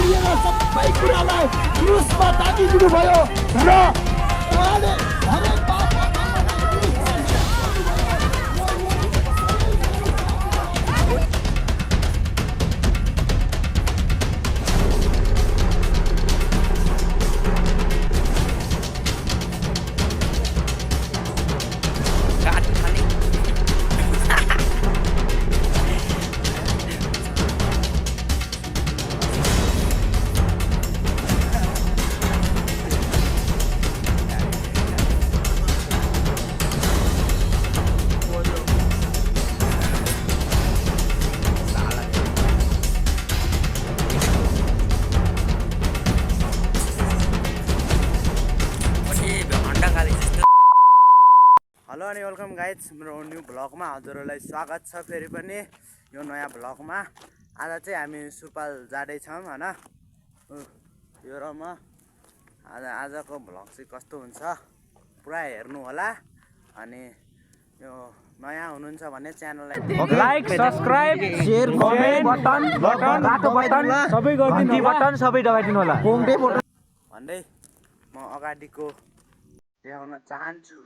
लिएर सबै कुरालाई क्रुसमा टाँगिदिनु भयो र उहाँले हरेक हेलो अनि वेलकम गाइज मेरो न्यू भ्लगमा हजुरहरूलाई स्वागत छ फेरि पनि यो नयाँ भ्लगमा। आज चाहिँ हामी सुर्पाल जाँदैछौँ होइन। यो र म आजको भ्लग चाहिँ कस्तो हुन्छ पुरा हेर्नु होला। अनि यो नयाँ हुनुहुन्छ भने च्यानललाई like subscribe share comment button रातो बटन सबै गरिदिनु बटन सबै दबाइदिनु होला भन्दै म अगाडिको देखाउन चाहन्छु।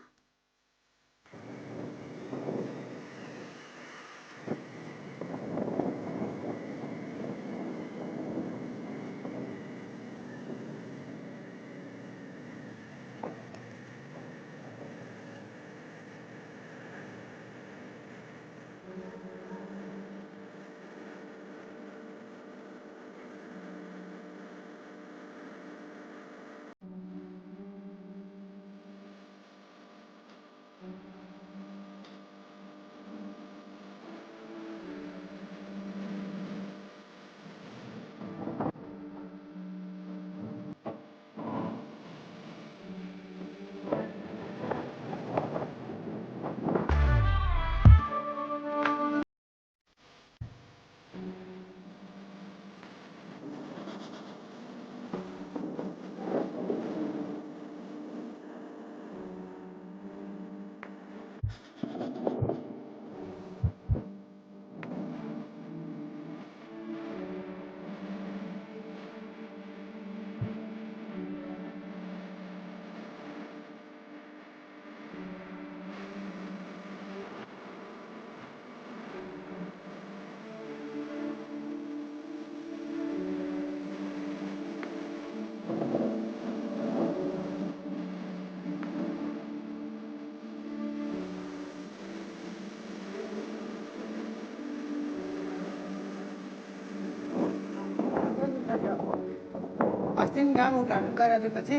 अस्ति काम उठाउनु गरेपछि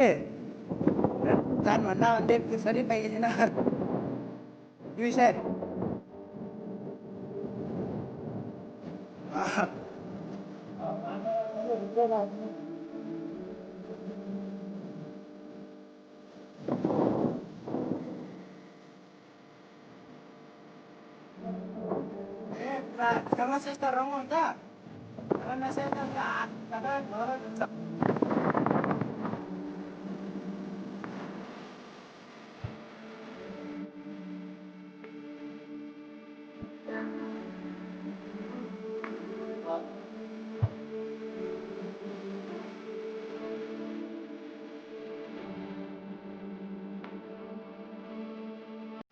जानुभन्दा अन्त त्यसरी पाइँदैन 200 Namaste Ramon da. Namaste da.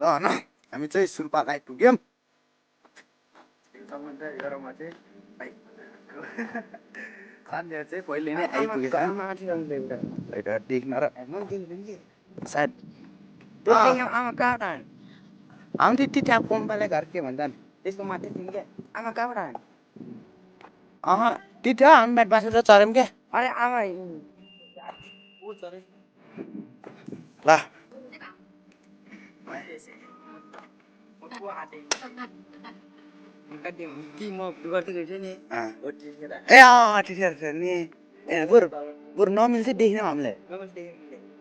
ल हामी चाहिँ सुर्पाल आइपुग्यौँ। गरममा चाहिँ खान्देहरू चाहिँ पहिले नै आइपुगेछ देख्न र सायद आमा कहाँ हामी त्यति त्यहाँ पम्पाले घर के भन्छ त्यसको माथि थियौँ क्या आमा कहाँबाट आयो त्यति हो हामी बाट बासेर चऱ्यौँ क्या। अरे आमा ल कि म गर्दै गएछु नि ए ठिक नि ए बरु नमिल्छ देख्यौँ हामीले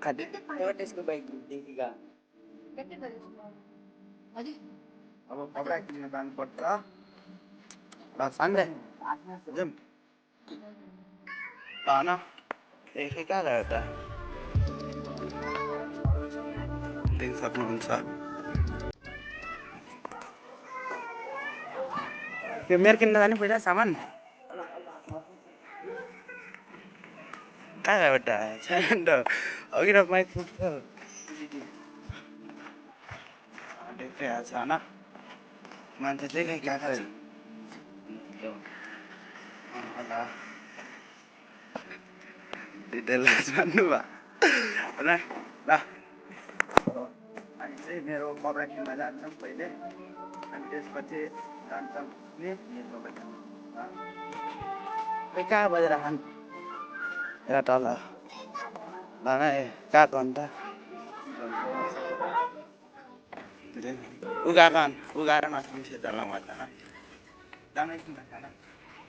त्यसको बाइक देखिगा अब कपडा किन्न जानुपर्छ। ल सन्डे जाउँ ल न ए कहाँ गयो त देख्न सक्नुहुन्छ त्यो मेरो किन्न जाने पहिला सामान कहाँबाट छैन त अघि र माइक देखिरहेको छ होइन मान्छे चाहिँ कहीँ गएको छ डिटेललाई जान्नु भयो होइन ल हामी चाहिँ मेरो कपडा किन्न जान्छौँ पहिले अनि त्यसपछि जान्छौँ नि मेरो बजार कहाँ बजेर खानु यहाँ तल ल न कहाँ अन्त उगाएर नखान्छ जल्ला मजा दामै किन खाना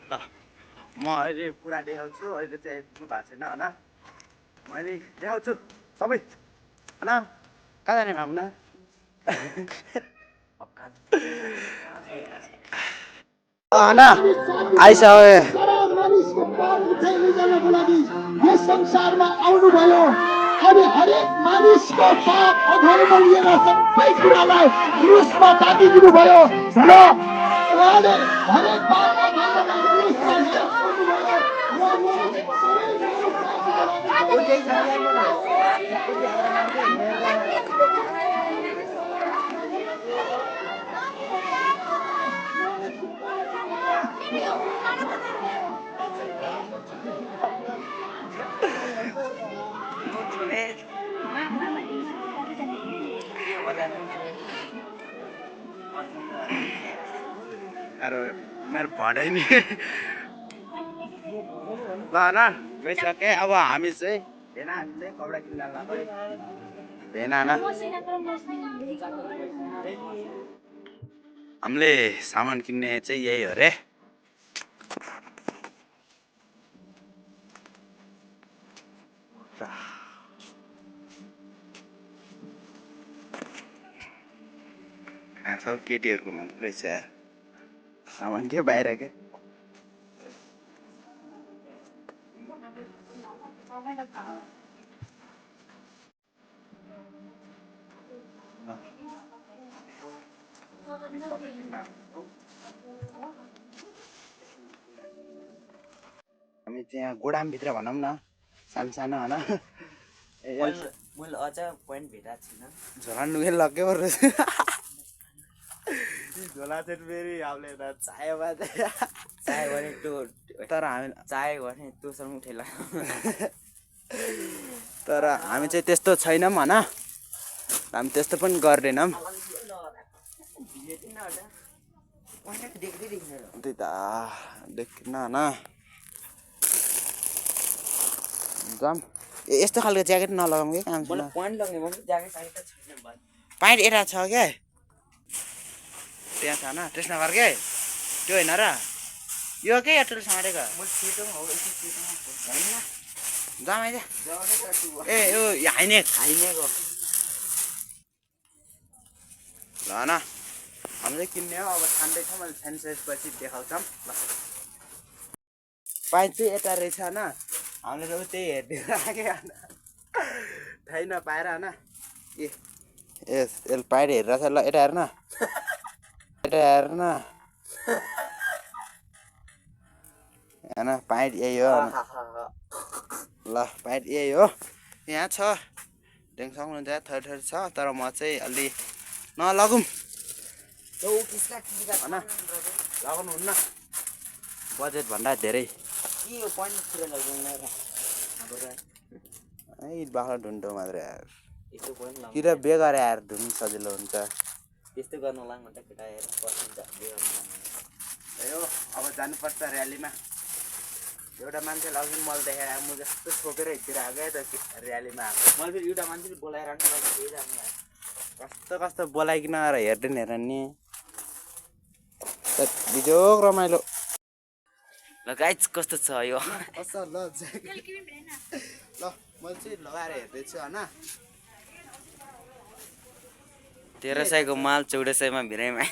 ल म अहिले पुरा देखाउँछु अहिले चाहिँ यस्तो भएको छैन होइन मैले देखाउँछु सबै होइन कहाँ जाने भावना आइसक्यो मानिसको पाप उठाइ लिनको लागि यस संसारमा आउनुभयो अनि हरेक मानिसको पाप अधर्म लिएर सबै कुरालाई क्रुसमा टाँगिदिनु भयो र उहाँले हरेक पाप अधर्मलाई क्रुसमा ल्याउनुभयो र उहाँले सबै अरे मेरो भनाइ नि ल न गइसकेँ अब हामी चाहिँ कपडा किन्न भेना हामीले सामान किन्ने चाहिँ यही हो रे सब केटीहरूको मन रहेछ सामान के बाहिर के हामी त्यहाँ गोडामभित्र भनौँ न सानो सानो होइन मैले अझ पोइन्ट भेटाएको छुइनँ झोला नुगे लग्यो रहेछ झोला चाहिँ फेरि हामीले त चायो चाहे भने त्यो तर हामी चाहे भने त्योसँग उठेला तर हामी चाहिँ त्यस्तो छैनौँ होइन हामी त्यस्तो पनि गर्दैनौँ त्यही त देख्न होइन जाम यस्तो खालको ज्याकेट नलगाउँ कि काम छैन पोइन्ट लग्ने ज्याकेट साकेट छैन पाइन्ट यता छ क्या त्यहाँ छ होइन त्यसमा घर के त्यो होइन र यो के एयरटेल साँडेको जाम ए यो हाइनेको ल न हामी चाहिँ किन्ने हो अब छान्दैछौँ मैले छानिसकेपछि देखाउँछौँ ल पाइन्ट चाहिँ यता रहेछ होइन हामीले त त्यही हेर्दै राख्यो छैन पाएर होइन ए यसले पाइन्ट हेरेर छ ल यता हेर्न यता हेर्न होइन पाइन्ट यही हो ल पाइन्ट यही हो यहाँ छ देख्न सक्नुहुन्छ थरी थरी छ तर म चाहिँ अलि नलगौँ होइन लगाउनुहुन्न बजेट भन्दा धेरै बाख्रा ढुन्डो मात्रै यार किन बेगर यार ढुन्नु सजिलो हुन्छ त्यस्तो गर्नु लाग्नु केटा हो अब जानुपर्छ र्यालीमा एउटा मान्छेलाई अघि मैले देखेर म जस्तो छोपेर हिँडिरहेको क्या त र्यालीमा आएको मैले फेरि एउटा मान्छेले बोलाएर कस्तो कस्तो बोलाइकन आएर हेर्दैन हेर नि बिजोग रमाइलो ल गाइज कस्तो छ यो असल ल ल मैले चाहिँ लगाएर हेर्दैछु होइन 1300 को माल 1400 में भिराइमा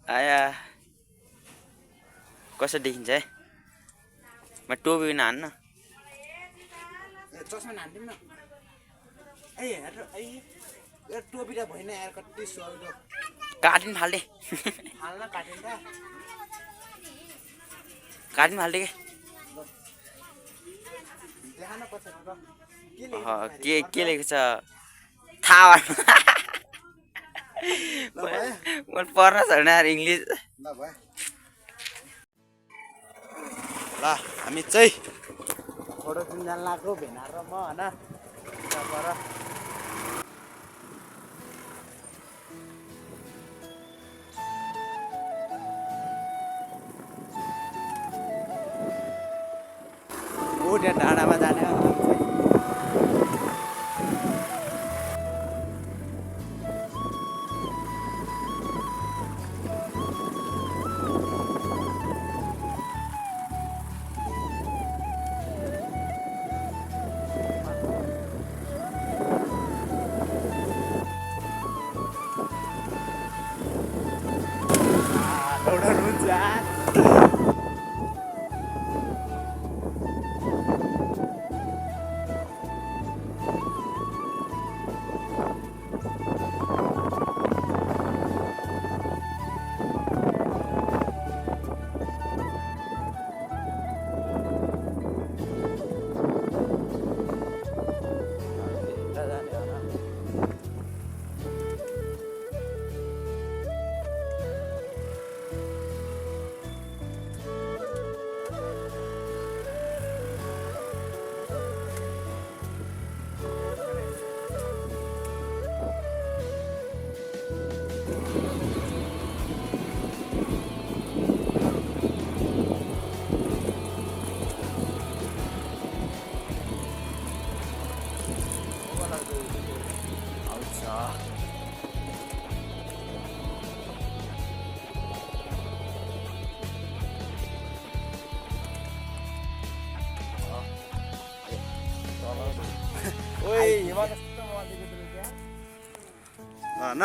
आया कसो देखिन्छ है म टोपी पनि हान्न चस्मा हान्दिम न ए हेर ए यो टोपी त भएन यार कति सजिलो काटिन फाल्दे हाल्न काटिन्छ काटिन फाल्दे के देखान पछाडि र के लेखेको छ थाहा ल भयो मन पर्न छैन यार इङ्ग्लिस ल भयो ल हामी चाहिँ फोटो खिच्न लाग्यो भेना र म होइन पर त्यहाँ डाँडामा जाने होइन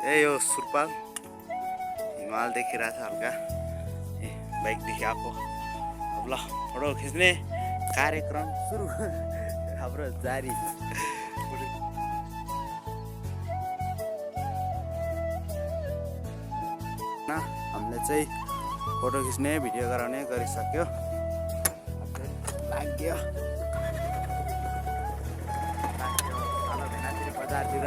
यही हो सुर्पाल हिमाल देखिरहेछ हल्का ए बाइकदेखि आएको अब ल फोटो खिच्ने कार्यक्रम सुरु हाम्रो जारी हामीले चाहिँ फोटो खिच्ने भिडियो गराउने गरिसक्यो लाग्यो बजारतिर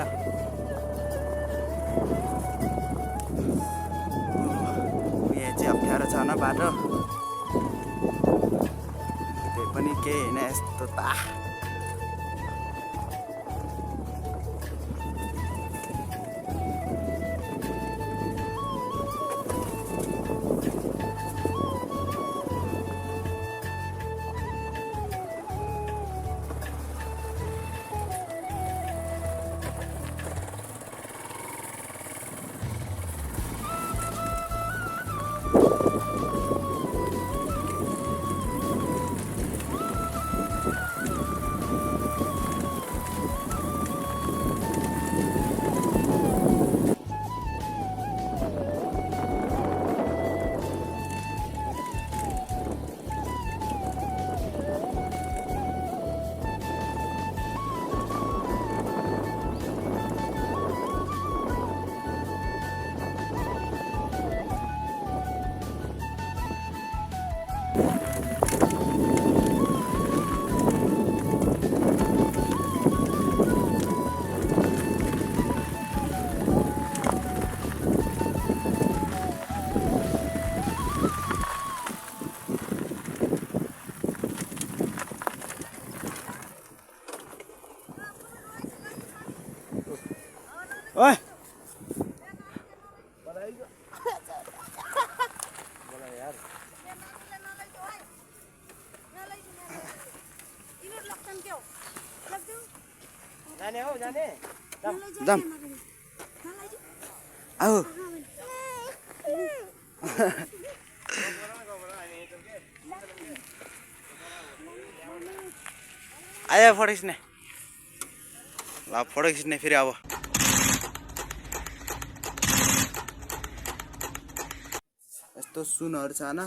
यहाँ चाहिँ अप्ठ्यारो छ न बाटो त्यही पनि केही होइन यस्तो त ओए जाम आऊ आयो फोटो खिच्ने ल फोटो खिच्ने फेरि अब यस्तो सुनहरू छ होइन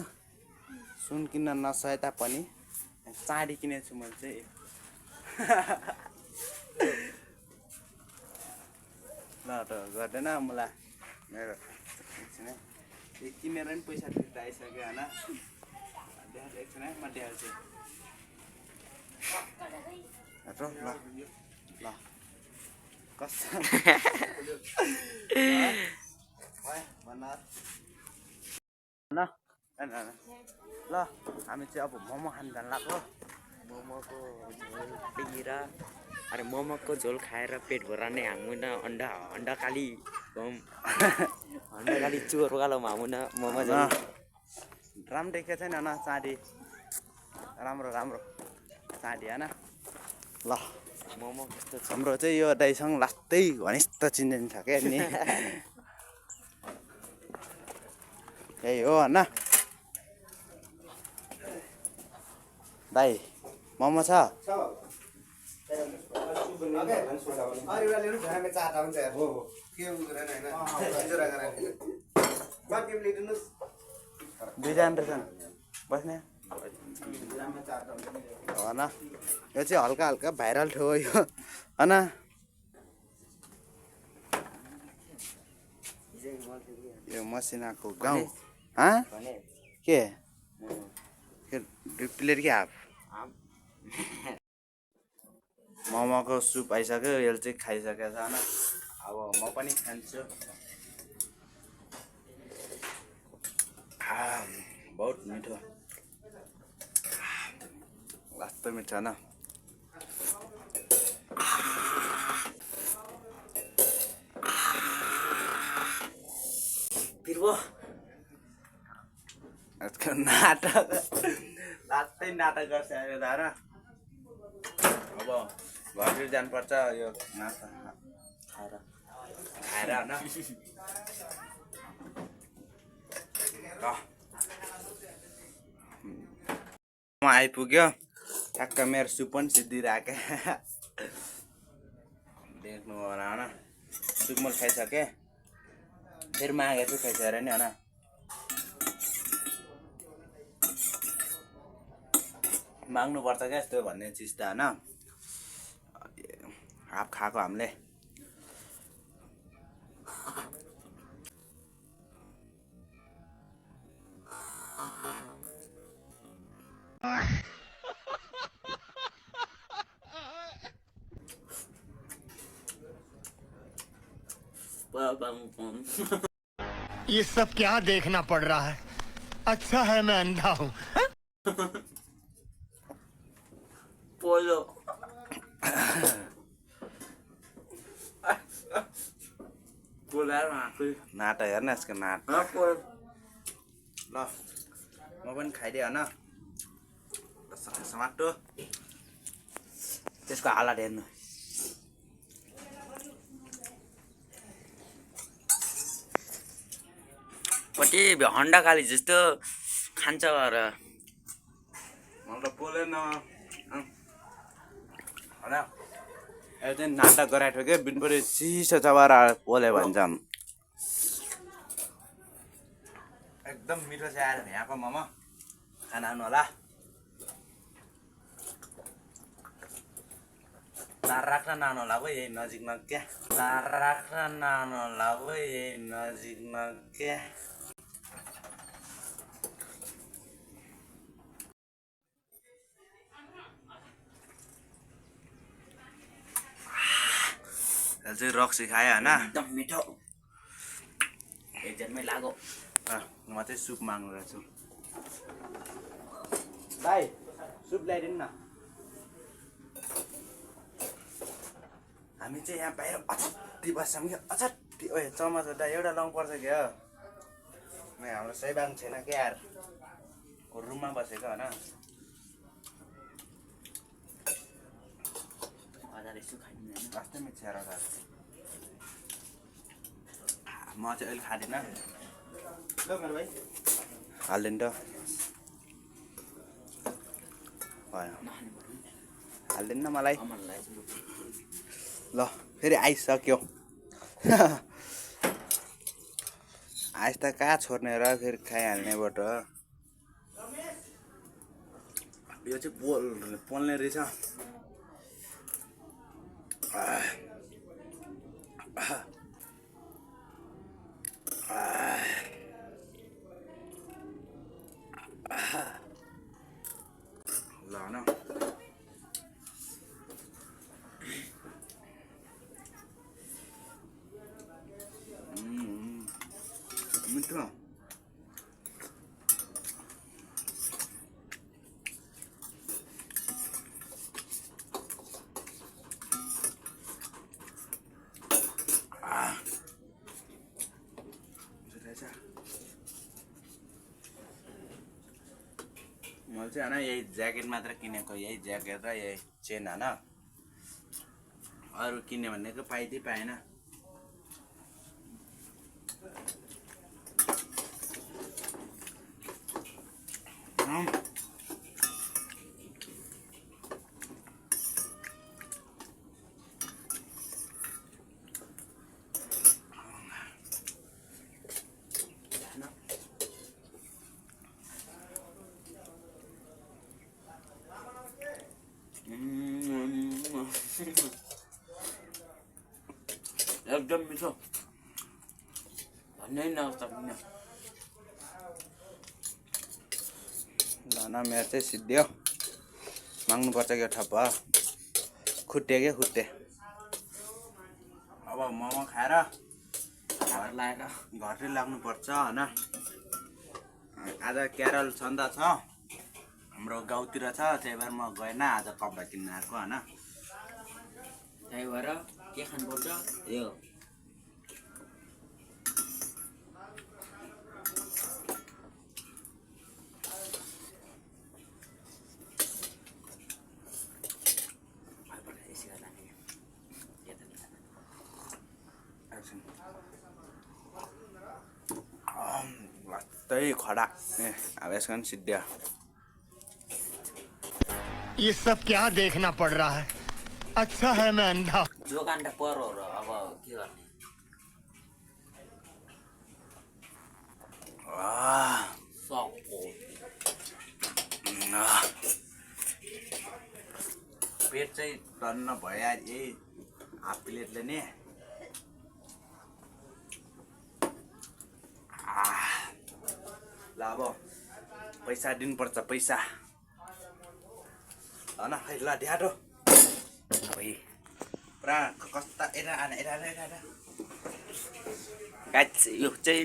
सुन किन्न नसके तापनि चाँडी किनेको छु मैले चाहिँ ल त गर्दैन मलाई मेरो यो किनेर पनि पैसा फिर्ता आइसक्यो होइन एकछिन है म देखाउँछु हेर्नु ल ल कस्तो ल हामी चाहिँ अब मोमो खान जान लाग्यो मोमोको झोल पिएर अरे मोमोको झोल खाएर पेट भराने हामुन अंडा काली अंडा काली चोर वाला हामुन मोमो झोल राम्रो देखेको छैन न चाँडी राम्रो राम्रो चाँडी होइन ल मोमो कस्तो छ हाम्रो चाहिँ यो दाइसँग लास्टै घनिष्ठ चिनिन्छ क्या नि यही हो होइन दाइ मोमो छ दुईजना रहेछन् बस्ने होइन यो चाहिँ हल्का हल्का भाइरल थियो यो होइन यो मसिनाको गाउँ के प्लेट के हाफ मोमोको सुप आइसक्यो यसले चाहिँ खाइसकेको छ होइन अब म पनि खान्छु बहुत मिठो लास्ट मिठो होइन नाटक लास्टै नाटक गर्छ यो दाएर अब घरतिर जानुपर्छ यो नास्ता खाएर होइन म आइपुग्यो ठ्याक्क मेरो सुप पनि सिद्धिरहेको देख्नु होला होइन सुप मैले खाइसकेँ फेरि मागेको छु खाइसकेर नि होइन माग्नुपर्छ क्या यस्तो भन्ने चिज त होइन हाफ खाएको हामीले ये सब क्या देखना पड़ रहा है अच्छा है मैं अंधा हूँ पोलो नाटक हेर्न यसको नाटक ल म पनि खाइदिएँ होइन समाटो त्यसको हालत हेर्नु कति हन्डा काली जस्तो खान्छ र मलाई त बोलेन होइन यो चाहिँ नाटक गराएको थियो क्या बिनपरि चिसो चबाएर पोले भन्छ एकदम मिठो छ आएर यहाँको मोमो खाना आउनु होला नाराख्न नानो होला भयो यही नजिकमा क्या नाराख्न नानो होला भयो यही नजिकमा क्या चाहिँ रक्सी खायो होइन एकदम मिठो एकजनमै लाग्यो म चाहिँ सुप माग्नु रहेछु भाइ सुप ल्याइदिनु न हामी चाहिँ यहाँ बाहिर अछट्टी बस्छौँ कि अछट्टी ओए चमच त एउटा लाउनु पर्छ क्या हाम्रो सैबाङ छैन क्या यार रुममा बसेको होइन कस्तो मिठो छ म चाहिँ अहिले खाँदिनँ ल मेरो भाइ हालिदिनु त हालिदिनु न मलाई ल फेरि आइसक्यो आइस त कहाँ छोड्ने र फेरि खाइहाल्नेबाट यो चाहिँ पोल्ने रहेछ ल न मैले चाहिँ होइन यही ज्याकेट मात्र किनेको, यही ज्याकेट र यही चेन होइन, अरू किन्ने भनेको पाइँदै पाएन। एकदम मिठो भन्नै नसक्ने। धन मेरो चाहिँ सिद्धियो, माग्नुपर्छ क्या ठप्प खुट्टे के खुट्टे। अब मोमो खाएर घर लाएर घरै लाग्नुपर्छ होइन। आज क्यारल सन्दा छ हाम्रो गाउँतिर छ, त्यही भएर म गएन आज कपडा किन्न आएको होइन। त्यही भएर के खानुपर्छ यो त्यही खडा अब यसको पनि सिद्धियो। ये सब क्या देखना पड़ रहा है? अच्छा है मैं अंधा हूं। जोगान त पर्यो र अब के गर्ने। सक्को पेट चाहिँ टन्न भयो यही हाफ प्लेटले नि। ल अब पैसा दिनुपर्छ, पैसा होइन। खै ल ढ्याटो पुरा कस्ता यता आना यता गाइस यो चाहिँ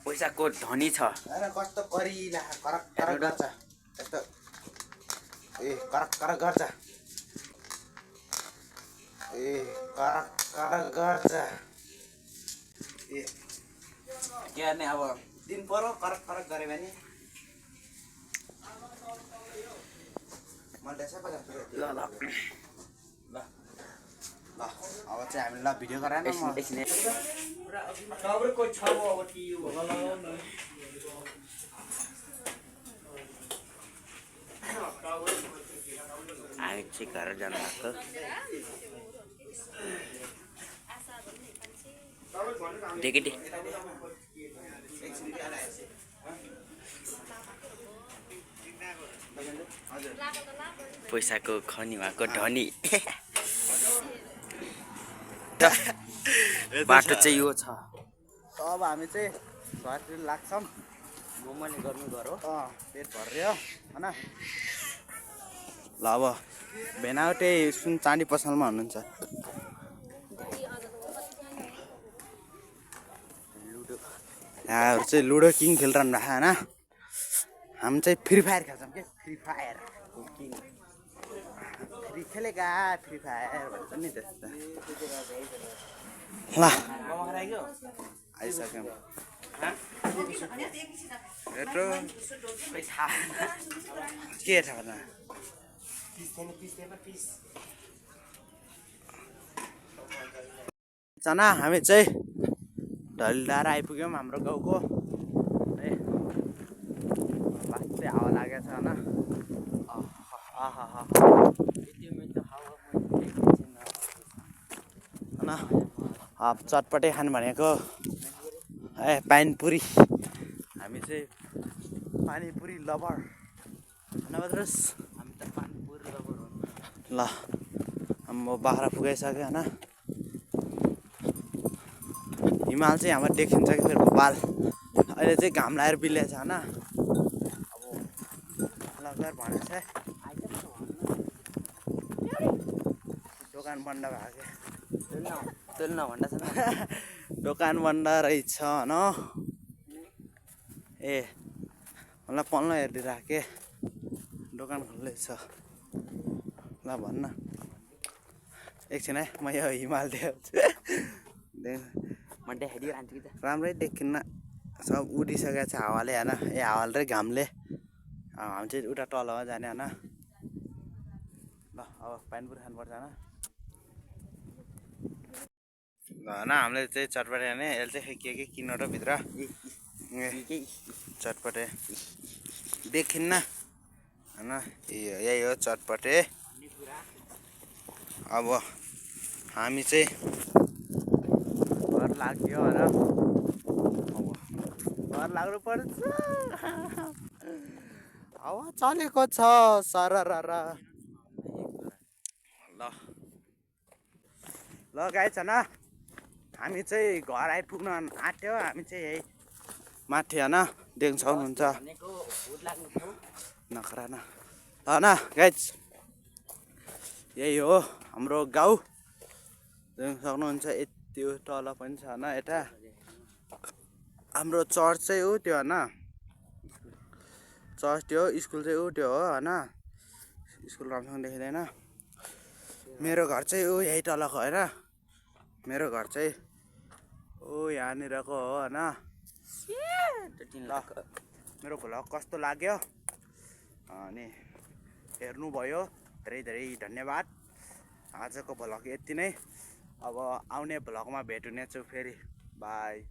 पैसाको धनी छ। कस्तो परिला करक करक गर्छ यस्तो, ए करक करक गर्छ, ए करक करक गर्छ। ए के गर्ने अब दिन पर्यो करक करक गऱ्यो भने। मैले सबै ल ल ल ल अब चाहिँ हामी ल भिडियो गराएन एकछिन हामी चाहिँ घर जानु भएको। डेकेटी पैसाको खनी भएको धनी। बाटो चाहिँ यो छ। अब हामी चाहिँ घरतिर लाग्छौँ। मोमोले गर्नु गरो पेट भर्यो होइन। ल अब भेनावटै सुन चाँदी पसलमा हुनुहुन्छ। यहाँहरू चाहिँ लुडो किङ खेलिरहनु भएको होइन। हामी चाहिँ फ्री फायर खेल्छौँ क्या, फ्री फायर किङ। फ्री खेलेका फ्री फायर भन्छ नि त्यस्तो। ल आइसक्यौँ। यत्रो के थाहा भएन। जना हामी चाहिँ ढलिडाँडा आइपुग्यौँ हाम्रो गाउँको। है बास चाहिँ हावा लागेको छ होइन। होइन चटपटै खानु भनेको ए पानीपुरी। हामी चाहिँ पानीपुरी लभर होइन बद्रस। हामी त पानीपुरी लभर हो। ल म बाख्रा पुगाइसक्यो होइन। हिमाल चाहिँ हाम्रो देखिन्छ कि फेरि भोपाल। अहिले चाहिँ घाम लगाएर बिलिएको छ होइन। अब लगाएर भनेको छ दोकान बन्द भएको क्या। तेल नभन्दा छ दोकान बन्द रहेछ होइन। ए मलाई पल्लो हेरिदिइरहेको के दोकान खोल्दैछ। ल भन्न एकछिन है, म यो हिमाल देखाउँछु। म देखाइदिइरहन्छु कि त। राम्रै देखिन्न, सब उडिसकेको छ हावाले होइन। ए हावाले र घामले हामी चाहिँ उता तलमा जाने होइन ल अब पानीपुरी खानुपर्छ होइन ल होइन हामीले चाहिँ चटपटे खाने यसले चाहिँ के किन्नु र भित्र चटपटे देखिन्न होइन यही हो चटपटे अब हामी चाहिँ घर लाग्यो होइन अब घर लाग्नु पर्छ हावा चलेको छ सरररा ल गाइस होइन हामी चाहिँ घर आइपुग्न आँट्यो हामी चाहिँ यही माथि होइन देख्न सक्नुहुन्छ नखरा न होइन गाइस यही हो हाम्रो गाउँ देख्न सक्नुहुन्छ यति तल पनि छ होइन यता हाम्रो चर्च चाहिँ हो त्यो होइन चर्च त्यो स्कुल चाहिँ ऊ त्यो हो होइन स्कुल राम्रोसँग देखिँदैन मेरो घर चाहिँ ऊ यही तलको होइन मेरो घर चाहिँ ऊ यहाँनिरको हो होइन ल मेरो भ्लग कस्तो लाग्यो अनि हेर्नुभयो धेरै धेरै धन्यवाद आजको भ्लग यति नै अब आउने भ्लगमा भेट हुनेछु फेरि बाई